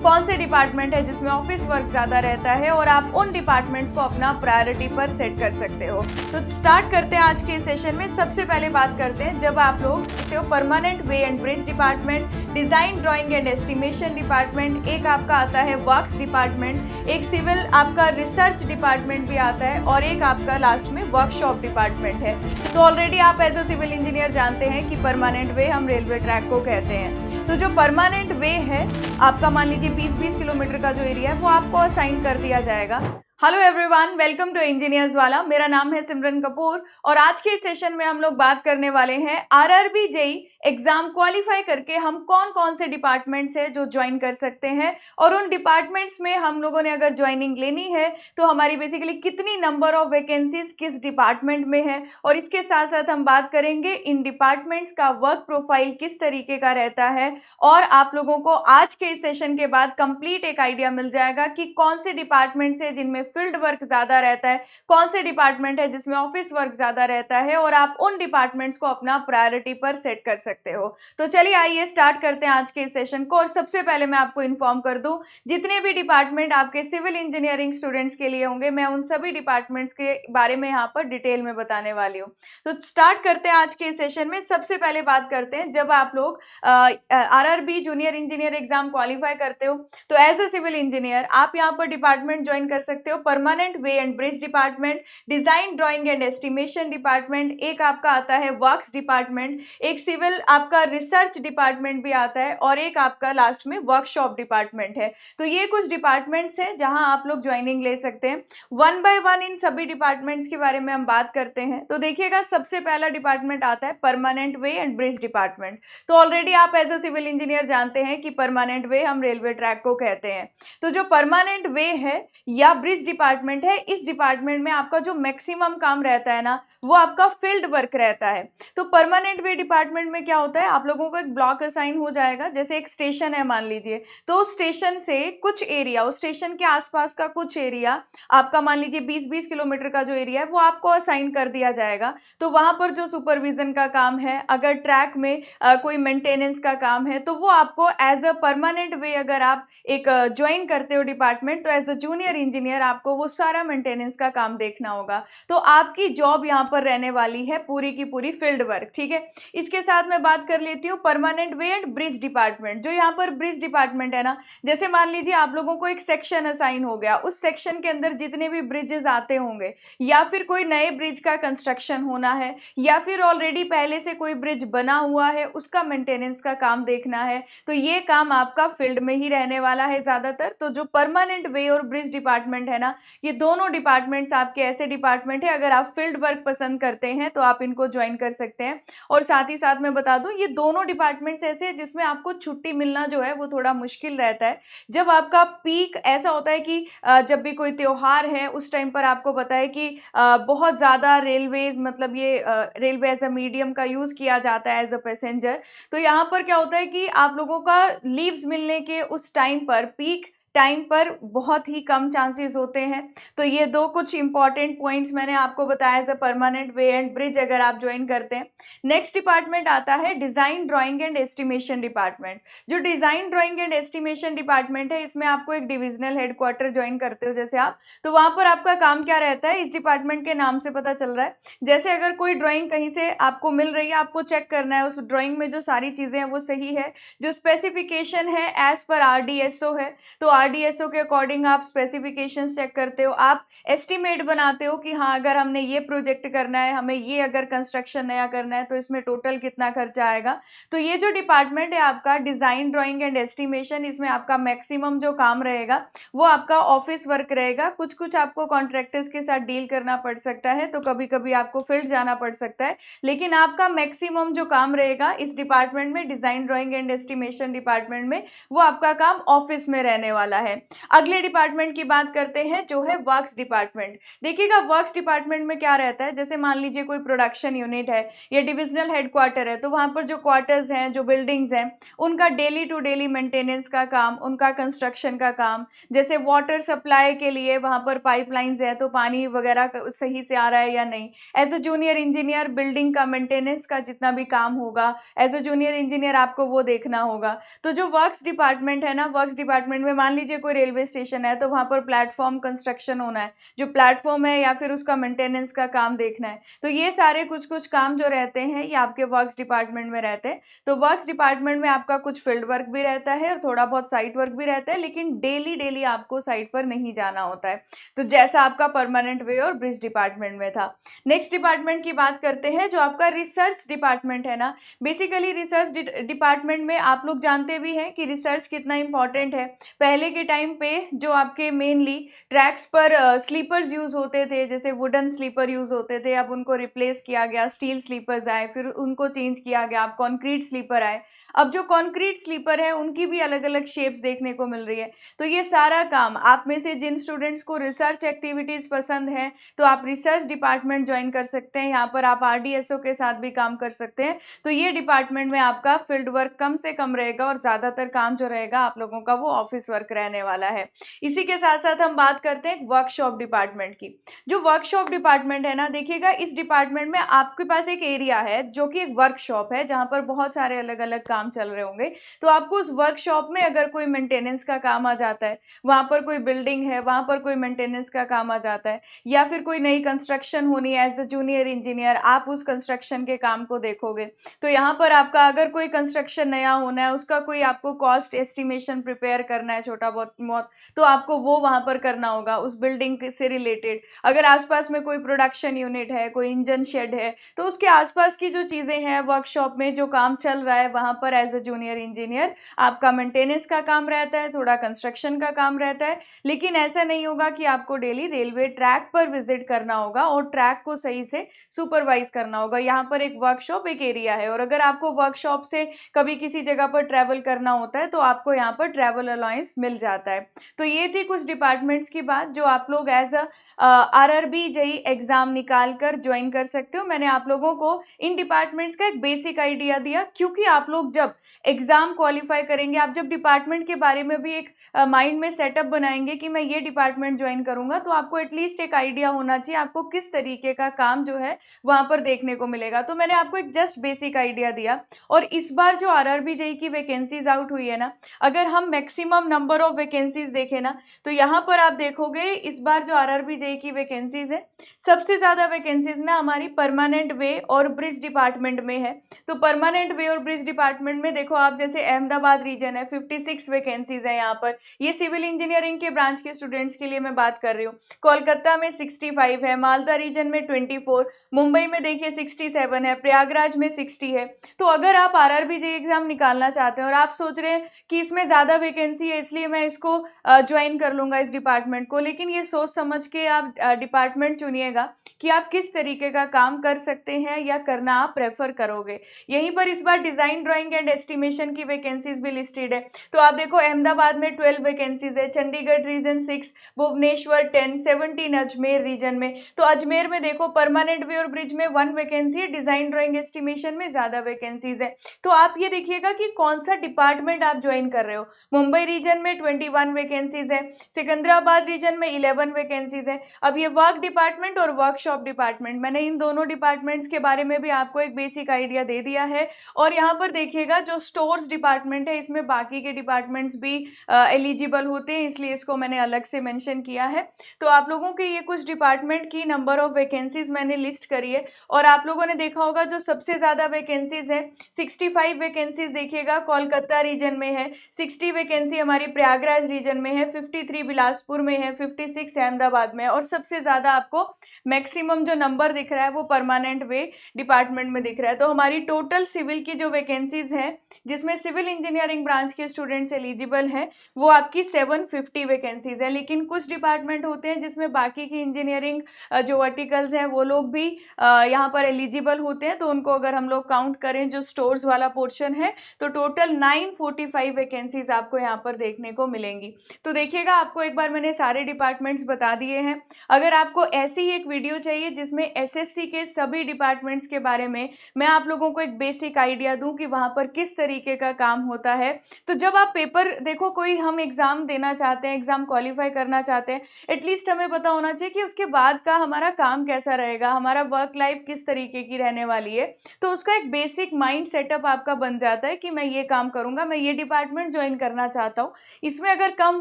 कौन से डिपार्टमेंट है जिसमें ऑफिस वर्क ज़्यादा रहता है और आप उन डिपार्टमेंट्स को अपना प्रायोरिटी पर सेट कर सकते हो। तो स्टार्ट करते हैं आज के सेशन में। सबसे पहले बात करते हैं जब आप लोग देखते हो permanent way and bridge department, design drawing and estimation department, एक आपका आता है वर्क्स डिपार्टमेंट, एक सिविल आपका रिसर्च डिपार्टमेंट भी आता है और एक आपका लास्ट में वर्कशॉप डिपार्टमेंट है। तो ऑलरेडी आप एज अ सिविल इंजीनियर जानते हैं कि परमानेंट वे हम रेलवे ट्रैक को कहते हैं। तो जो परमानेंट वे है आपका, मान लीजिए 20-20 किलोमीटर का जो एरिया है वो आपको असाइन कर दिया जाएगा। Hello everyone, welcome to engineers वाला। मेरा नाम है सिमरन कपूर और आज के सेशन में हम लोग बात करने वाले हैं आरआरबी जेई एग्जाम क्वालिफाई करके हम कौन कौन से डिपार्टमेंट्स है जो ज्वाइन कर सकते हैं और उन डिपार्टमेंट्स में हम लोगों ने अगर ज्वाइनिंग लेनी है तो हमारी बेसिकली कितनी नंबर ऑफ वैकेंसीज किस डिपार्टमेंट में है, और इसके साथ साथ हम बात करेंगे इन डिपार्टमेंट्स का वर्क प्रोफाइल किस तरीके का रहता है। और आप लोगों को आज के इस सेशन के बाद कंप्लीट एक आइडिया मिल जाएगा कि कौन से डिपार्टमेंट्स है जिनमें फील्ड वर्क ज्यादा रहता है, कौन से डिपार्टमेंट है जिसमें ऑफिस वर्क ज्यादा रहता है, और आप उन डिपार्टमेंट्स को अपना प्रायोरिटी पर सेट कर सकते हो। तो चलिए आइए स्टार्ट करते हैं आज के इस सेशन को। और सबसे पहले मैं आपको इन्फॉर्म कर दूं, जितने भी डिपार्टमेंट आपके सिविल इंजीनियरिंग स्टूडेंट्स के लिए होंगे मैं उन सभी डिपार्टमेंट्स के बारे में यहाँ पर डिटेल में बताने वाली हूँ। तो स्टार्ट करते हैं आज के इस सेशन में। सबसे पहले बात करते हैं जब आप लोग RRB junior engineer exam qualify करते हो तो एज अ सिविल इंजीनियर आप यहाँ पर डिपार्टमेंट ज्वाइन कर सकते हो permanent way and bridge department, design drawing and estimation department, एक आपका आता है वर्क्स डिपार्टमेंट, एक सिविल आपका रिसर्च डिपार्टमेंट भी आता है और एक आपका लास्ट में वर्कशॉप डिपार्टमेंट है। तो ये कुछ डिपार्टमेंट्स हैं जहां आप लोग ज्वाइनिंग ले सकते हैं। वन बाय वन इन सभी डिपार्टमेंट्स के बारे में हम बात करते हैं। तो देखिएगा, सबसे पहला डिपार्टमेंट आता है permanent way and bridge department. तो ऑलरेडी आप एज अ सिविल इंजीनियर जानते हैं कि परमानेंट वे हम रेलवे ट्रैक को कहते हैं। तो जो परमानेंट वे है या ब्रिज डिपार्टमेंट है, इस डिपार्टमेंट में आपका जो मैक्सिमम काम रहता है ना वो आपका फील्ड वर्क रहता है। तो परमानेंट वे डिपार्टमेंट में क्या होता है, आप लोगों को एक ब्लॉक असाइन हो जाएगा। जैसे एक स्टेशन है मान लीजिए, तो स्टेशन से कुछ एरिया, उस स्टेशन के आसपास का कुछ एरिया आपका मान लीजिए 20-20 किलोमीटर का जो एरिया है वो आपको असाइन कर दिया जाएगा। तो वहां पर जो सुपरविजन का काम है, अगर ट्रैक में कोई मेंटेनेंस का काम है तो वो आपको एज अ परमानेंट वे अगर आप एक ज्वाइन करते हो डिपार्टमेंट तो एज अ जूनियर इंजीनियर आपको वो सारा मेंटेनेंस का काम देखना होगा। तो आपकी जॉब यहाँ पर रहने वाली है पूरी की पूरी फील्ड वर्क। ठीक है, इसके साथ मैं बात कर लेती हूँ permanent way and bridge department. जो यहाँ पर ब्रिज डिपार्टमेंट है ना, जैसे मान लीजिए आप लोगों को एक सेक्शन असाइन हो गया, उस सेक्शन के अंदर जितने भी ब्रिजेस आते होंगे या फिर कोई नए ब्रिज का कंस्ट्रक्शन होना है या फिर ऑलरेडी पहले से कोई ब्रिज बना हुआ है उसका मेंटेनेंस का काम देखना है, तो ये काम आपका फील्ड में ही रहने वाला है ज्यादातर। तो जो परमानेंट वे और ब्रिज डिपार्टमेंट है ना, ये दोनों डिपार्टमेंट्स आपके ऐसे डिपार्टमेंट है, अगर आप फील्ड वर्क पसंद करते हैं तो आप इनको ज्वाइन कर सकते हैं। और साथ ही साथ मैं बता दूं, ये दोनों डिपार्टमेंट्स ऐसे हैं जिसमें आपको छुट्टी मिलना जो है वो थोड़ा मुश्किल रहता है। जब आपका पीक ऐसा होता है कि जब भी कोई त्योहार है उस टाइम पर आपको पता है कि बहुत ज़्यादा रेलवेज, मतलब ये रेलवे एज अ मीडियम का यूज़ किया जाता है एज अ पैसेंजर। तो यहाँ पर क्या होता है कि आप लोगों का लीव्स मिलने के उस टाइम पर, पीक टाइम पर, बहुत ही कम चांसेस होते हैं। तो ये दो कुछ इंपॉर्टेंट पॉइंट्स मैंने आपको बताया as a permanent way and bridge अगर आप ज्वाइन करते हैं। नेक्स्ट डिपार्टमेंट आता है design drawing and estimation department. जो design drawing and estimation department है, इसमें आपको एक डिविजनल हेडक्वार्टर ज्वाइन करते हो जैसे आप, तो वहां पर आपका काम क्या रहता है इस डिपार्टमेंट के नाम से पता चल रहा है। जैसे अगर कोई ड्राइंग कहीं से आपको मिल रही है, आपको चेक करना है उस ड्राइंग में जो सारी चीजें हैं वो सही है, जो स्पेसिफिकेशन है एज पर आरडीएसओ है, तो आरडीएसओ के अकॉर्डिंग आप स्पेसिफिकेशंस चेक करते हो, आप एस्टिमेट बनाते हो कि हाँ अगर हमने ये प्रोजेक्ट करना है, हमें ये अगर कंस्ट्रक्शन नया करना है तो इसमें टोटल कितना खर्चा आएगा। तो ये जो डिपार्टमेंट है आपका डिजाइन ड्राइंग एंड एस्टिमेशन, इसमें आपका मैक्सिमम जो काम रहेगा वो आपका ऑफिस वर्क रहेगा। कुछ कुछ आपको कॉन्ट्रैक्टर्स के साथ डील करना पड़ सकता है, तो कभी कभी आपको फील्ड जाना पड़ सकता है, लेकिन आपका मैक्सिमम जो काम रहेगा इस डिपार्टमेंट में, design drawing and estimation department में, वो आपका काम ऑफिस में रहने वाला वाला है। अगले डिपार्टमेंट की बात करते हैं जो है वर्क्स डिपार्टमेंट। देखिएगा वर्क्स डिपार्टमेंट में क्या रहता है, जैसे मान लीजिए कोई प्रोडक्शन यूनिट है या डिविजनल हेडक्वार्टर है, तो वहाँ पर जो क्वार्टर्स हैं, जो बिल्डिंग्स हैं, उनका डेली टू डेली मेंटेनेंस का काम, उनका कंस्ट्रक्शन का काम, जैसे वाटर सप्लाई के लिए वहाँ पर पाइपलाइंस है तो पानी वगैरह सही से आ रहा है या नहीं। As a junior engineer building का मेंटेनेंस का जितना भी काम होगा, एज अ जूनियर इंजीनियर आपको वो देखना होगा। तो जो वर्क्स डिपार्टमेंट है ना, वर्क्स डिपार्टमेंट में मान लीजिए कोई रेलवे स्टेशन है तो वहाँ पर प्लेटफॉर्म कंस्ट्रक्शन होना है, जो प्लेटफॉर्म है या फिर उसका मेंटेनेंस का काम देखना है। तो ये सारे कुछ कुछ काम जो रहते हैं ये आपके वर्क्स डिपार्टमेंट में रहते हैं। तो वर्क्स डिपार्टमेंट में आपका कुछ फील्ड वर्क भी रहता है और थोड़ा बहुत साइट वर्क भी रहता है, लेकिन डेली डेली आपको साइट पर नहीं जाना होता है, तो जैसा आपका परमानेंट वे और ब्रिज डिपार्टमेंट में था। नेक्स्ट डिपार्टमेंट की बात करते हैं जो आपका रिसर्च डिपार्टमेंट है ना। बेसिकली रिसर्च डिपार्टमेंट में आप लोग जानते भी हैं कि रिसर्च कितना इंपॉर्टेंट है। पहले के टाइम पे जो आपके मेनली ट्रैक्स पर स्लीपर्स यूज होते थे, जैसे वुडन स्लीपर यूज होते थे, अब उनको रिप्लेस किया गया, स्टील स्लीपर्स आए, फिर उनको चेंज किया गया, अब कॉन्क्रीट स्लीपर आए। अब जो कॉन्क्रीट स्लीपर है उनकी भी अलग अलग शेप्स देखने को मिल रही है। तो ये सारा काम आप में से जिन स्टूडेंट्स को रिसर्च एक्टिविटीज पसंद है तो आप रिसर्च डिपार्टमेंट ज्वाइन कर सकते हैं। यहाँ पर आप आरडीएसओ के साथ भी काम कर सकते हैं। तो ये डिपार्टमेंट में आपका फील्ड वर्क कम से कम रहेगा और ज्यादातर काम जो रहेगा आप लोगों का वो ऑफिस वर्क रहने वाला है। इसी के साथ साथ हम बात करते हैं वर्कशॉप डिपार्टमेंट की। जो वर्कशॉप डिपार्टमेंट है ना, देखिएगा इस डिपार्टमेंट में आपके पास एक एरिया है जो कि एक वर्कशॉप है जहां पर बहुत सारे अलग अलग काम चल रहे होंगे। तो आपको उस वर्कशॉप में अगर कोई मेंटेनेंस का काम आ जाता है, वहां पर कोई बिल्डिंग है, वहां पर कोई मेंटेनेंस का काम आ जाता है, या फिर कोई नई कंस्ट्रक्शन होनी है, एज अ जूनियर इंजीनियर आप उस कंस्ट्रक्शन के काम को देखोगे। तो यहाँ पर आपका अगर कोई कंस्ट्रक्शन नया होना है, उसका कोई आपको कॉस्ट एस्टिमेशन प्रिपेयर करना है छोटा बहुत, तो आपको वो वहां पर करना होगा उस बिल्डिंग से रिलेटेड। अगर आसपास में कोई प्रोडक्शन यूनिट है, कोई इंजन शेड है, तो उसके आसपास की जो चीजें हैं वर्कशॉप में जो काम चल रहा है वहां पर एज अ जूनियर इंजीनियर आपका मेंटेनेंस का काम रहता है, थोड़ा कंस्ट्रक्शन का काम रहता है। लेकिन ऐसा नहीं होगा कि आपको डेली रेलवे ट्रैक पर विजिट करना होगा और ट्रैक को सही से सुपरवाइज करना होगा। यहाँ पर एक वर्कशॉप एक एरिया है और अगर आपको वर्कशॉप से कभी किसी जगह पर ट्रैवल करना होता है तो आपको यहाँ पर ट्रैवल अलाउंस मिल जाता है। तो ये थी कुछ डिपार्टमेंट्स की बात जो आप लोग as a RRB JE exam निकाल कर ज्वाइन कर सकते हो। मैंने आप लोगों को इन डिपार्टमेंट्स का एक बेसिक आइडिया दिया, क्योंकि आप लोग जब एग्जाम क्वालिफाई करेंगे, आप जब डिपार्टमेंट के बारे में भी एक माइंड में सेटअप बनाएंगे कि मैं ये डिपार्टमेंट ज्वाइन करूंगा, तो आपको एटलीस्ट एक आइडिया होना चाहिए आपको किस तरीके का काम जो है वहां पर देखने को मिलेगा। तो मैंने आपको एक जस्ट बेसिक आइडिया दिया। और इस बार जो आरआरबी जेई की वैकेंसीज आउट हुई है ना, अगर हम मैक्सिमम नंबर ऑफ वैकेंसीज देखें ना, तो यहाँ पर आप देखोगे इस बार जो आरआरबी जेई की वैकेंसीज है, सबसे ज्यादा वैकेंसीज ना हमारी परमानेंट वे और ब्रिज डिपार्टमेंट में है। तो परमानेंट वे और ब्रिज डिपार्टमेंट में देखो आप, जैसे अहमदाबाद रीजन है 56 वैकेंसीज है यहाँ पर, ये सिविल इंजीनियरिंग के ब्रांच के स्टूडेंट्स के लिए मैं बात कर रही हूँ। कोलकाता में 65 है, मालदा रीजन में 24, मुंबई में देखिए 67 है, प्रयागराज में 60 है। तो अगर आप आरआरबी जेई एग्जाम निकालना चाहते हैं और आप सोच रहे हैं कि इसमें ज्यादा वैकेंसी है इसलिए मैं इसको ज्वाइन कर लूंगा इस डिपार्टमेंट को, लेकिन ये सोच समझ के आप डिपार्टमेंट चुनिएगा कि आप किस तरीके का काम कर सकते हैं या करना आप प्रेफर करोगे। यहीं पर इस बार डिजाइन ड्राइंग एंड एस्टिमेशन की वैकेंसीज भी लिस्टेड है। तो आप देखो अहमदाबाद में 12 वैकेंसीज है, चंडीगढ़ रीजन 6, भुवनेश्वर 10, 17 अजमेर रीजन में। तो अजमेर में देखो परमानेंट वे और ब्रिज में 1 वैकेंसी है, डिजाइन ड्राइंग एस्टिमेशन में ज्यादा वैकेंसीज है। तो आप ये देखिएगा कि कौन सा डिपार्टमेंट आप ज्वाइन कर रहे हो। मुंबई रीजन में 21 वैकेंसीज है, सिकंदराबाद रीजन में 11 वैकेंसीज है। अब ये वर्क डिपार्टमेंट और वर्कशॉप डिपार्टमेंट, मैंने इन दोनों डिपार्टमेंट्स के बारे में भी आपको एक बेसिक आइडिया दे दिया है। और यहाँ पर देखिएगा जो स्टोर्स डिपार्टमेंट है इसमें बाकी के डिपार्टमेंट्स भी एलिजिबल होते हैं, इसलिए इसको मैंने अलग से मेंशन किया है। तो आप लोगों के ये कुछ डिपार्टमेंट की नंबर ऑफ वैकेंसीज मैंने लिस्ट करी है। और आप लोगों ने देखा होगा जो सबसे ज्यादा वैकेंसीज है 65 वैकेंसीज देखिएगा कोलकाता रीजन में है, 60 वैकेंसी हमारी प्रयागराज रीजन में है, 53 बिलासपुर में है, 56 अहमदाबाद में है। और सबसे ज्यादा आपको मैक्सिमम मैक्सिमम जो नंबर दिख रहा है वो परमानेंट वे डिपार्टमेंट में दिख रहा है। तो हमारी टोटल सिविल की जो वैकेंसीज हैं, जिसमें सिविल इंजीनियरिंग ब्रांच के स्टूडेंट्स एलिजिबल हैं, वो आपकी 750 वैकेंसीज है। लेकिन कुछ डिपार्टमेंट होते हैं जिसमें बाकी की इंजीनियरिंग जो वर्टिकल्स हैं वो लोग भी यहाँ पर एलिजिबल होते हैं। तो उनको अगर हम लोग काउंट करें जो स्टोर्स वाला पोर्शन है, तो टोटल 945 वैकेंसीज आपको यहाँ पर देखने को मिलेंगी। तो देखिएगा, आपको एक बार मैंने सारे डिपार्टमेंट्स बता दिए हैं। अगर आपको ऐसी ही एक वीडियो चाहिए जिसमें एसएससी के सभी डिपार्टमेंट्स के बारे में मैं आप लोगों को एक बेसिक आइडिया दूं कि वहाँ पर किस तरीके का काम होता है, तो जब आप पेपर देखो, कोई हम एग्जाम देना चाहते हैं, एग्जाम क्वालिफाई करना चाहते हैं, एटलीस्ट हमें पता होना चाहिए कि उसके बाद का हमारा काम कैसा रहेगा, हमारा वर्क लाइफ किस तरीके की रहने वाली है। तो उसका एक बेसिक माइंड सेटअप आपका बन जाता है कि मैं ये काम करूंगा, मैं ये डिपार्टमेंट ज्वाइन करना चाहता हूँ, इसमें अगर कम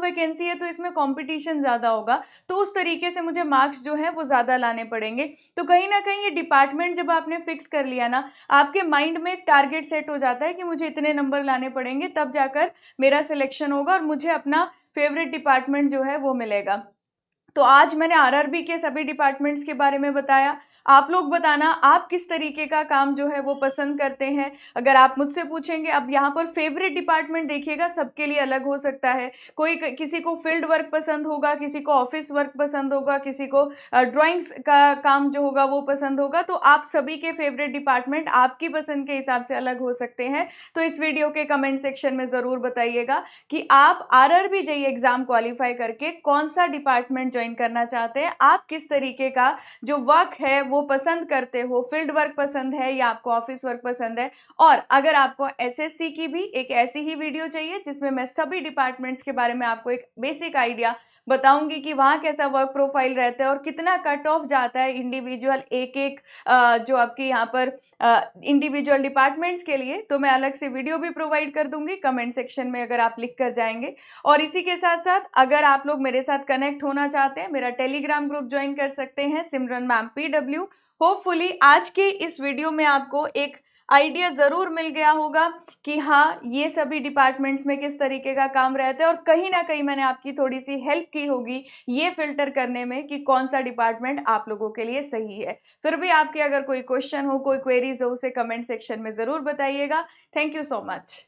वैकेंसी है तो इसमें कॉम्पिटिशन ज़्यादा होगा, तो उस तरीके से मुझे मार्क्स जो है वो ज़्यादा लाने पड़ेंगे। तो कहीं ना कहीं ये डिपार्टमेंट जब आपने फिक्स कर लिया ना, आपके माइंड में एक टारगेट सेट हो जाता है कि मुझे इतने नंबर लाने पड़ेंगे, तब जाकर मेरा सिलेक्शन होगा और मुझे अपना फेवरेट डिपार्टमेंट जो है वो मिलेगा। तो आज मैंने आरआरबी के सभी डिपार्टमेंट्स के बारे में बताया। आप लोग बताना आप किस तरीके का काम जो है वो पसंद करते हैं। अगर आप मुझसे पूछेंगे, अब यहाँ पर फेवरेट डिपार्टमेंट देखिएगा सबके लिए अलग हो सकता है। कोई किसी को फील्ड वर्क पसंद होगा, किसी को ऑफिस वर्क पसंद होगा, किसी को ड्राइंग्स का काम जो होगा वो पसंद होगा। तो आप सभी के फेवरेट डिपार्टमेंट आपकी पसंद के हिसाब से अलग हो सकते हैं। तो इस वीडियो के कमेंट सेक्शन में ज़रूर बताइएगा कि आप आरआरबी जेईई एग्जाम क्वालिफाई करके कौन सा डिपार्टमेंट ज्वाइन करना चाहते हैं, आप किस तरीके का जो वर्क है वो पसंद करते हो, फील्ड वर्क पसंद है या आपको ऑफिस वर्क पसंद है। और अगर आपको एसएससी की भी एक ऐसी ही वीडियो चाहिए जिसमें मैं सभी डिपार्टमेंट्स के बारे में आपको एक बेसिक आइडिया बताऊंगी कि वहाँ कैसा वर्क प्रोफाइल रहता है और कितना कट ऑफ जाता है इंडिविजुअल एक एक जो आपकी यहाँ पर इंडिविजुअल डिपार्टमेंट्स के लिए, तो मैं अलग से वीडियो भी प्रोवाइड कर दूंगी कमेंट सेक्शन में अगर आप लिख कर जाएंगे। और इसी के साथ साथ अगर आप लोग मेरे साथ कनेक्ट होना चाहते हैं, मेरा टेलीग्राम ग्रुप ज्वाइन कर सकते हैं, सिमरन मैम PW। होपफुली आज के इस वीडियो में आपको एक आइडिया ज़रूर मिल गया होगा कि हाँ, ये सभी डिपार्टमेंट्स में किस तरीके का काम रहता है, और कहीं ना कहीं मैंने आपकी थोड़ी सी हेल्प की होगी ये फिल्टर करने में कि कौन सा डिपार्टमेंट आप लोगों के लिए सही है। फिर भी आपके अगर कोई क्वेश्चन हो, कोई क्वेरीज हो, उसे कमेंट सेक्शन में ज़रूर बताइएगा। Thank you so much.